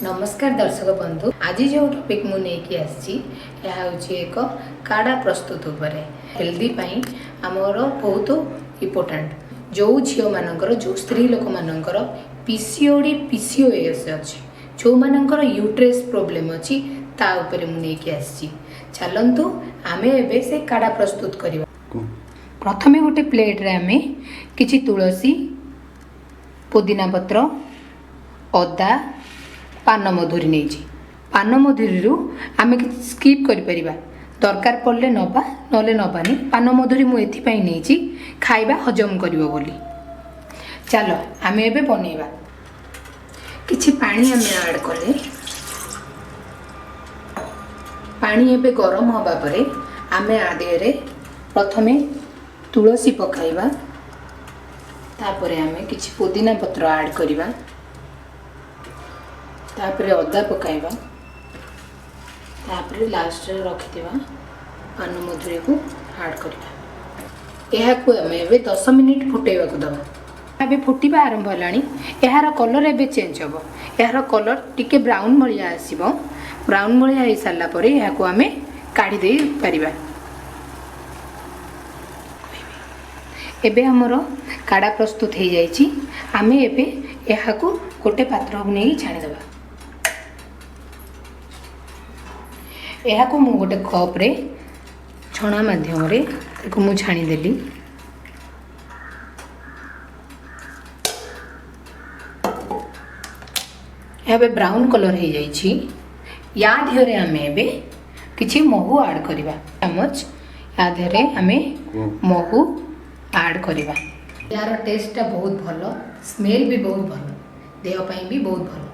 नमस्कार दर्शक बंधु, आज जो टॉपिक मु नेकी आसी एक काढ़ा प्रस्तुत उपरे हेल्दी पाई आमर बहुत इम्पोर्टेंट जो झील मानकर जो स्त्री लोक मानकर पीसीओडी पीसीओएस अच्छी जो मानकर यूट्रेस प्रोब्लेम अच्छी ता उपरे मु नेकी आसी। चलंतु आमे एबे से काढ़ा प्रस्तुत करबा। प्रथमे गोटे प्लेट रे आमे किछि तुलसी, पुदीना पत्र, अदा, पान मधुरी नहीं पान मधुरी आम स्कीप कर दरकार पड़े नवा नले नबानी। पान मधुरी मुझे नहीं खाइबा हजम कर बोली। चलो आम ए बनइबा। किछि पानी आम ऐड कले पानी एबे गरम हवा परे आम आदे प्रथमे तुलसी पकाइबा, तापरे आम किछि पुदीना पत्र ऐड करिबा, तापरे अदा पकाइबा, तापरे लास्ट रे रखिथिबा पान मधुरी को ऐड करिबा। एहा को हमें एबे 10 मिनिट फुटेबा को दबा। एबे फुटिबा आरंभ हलानी। एहार कलर एबे चेंज होबो। एहार कलर टिके ब्राउन भलिया आसीबो। ब्राउन भलिया हे साला परे एहा को हमें काढी देई परिबा। एबे हमरो काढ़ा प्रस्तुत हो जाइछि। आमे एबे एहा को गोटे पात्र को नहीं छाणी देबा। एहा को मु गोटे कप रे छणा माध्यम रे ताको मु छाणी देली। एबे ब्राउन कलर हो जाइछि। या धिरे आमे एबे किछि महू ऐड करिबा। चम्मच या धिरे आमे महू ऐड करिबा। यार टेस्ट बहुत भलो, स्मेल भी बहुत भलो, देह ପାଇଁ भी बहुत भलो।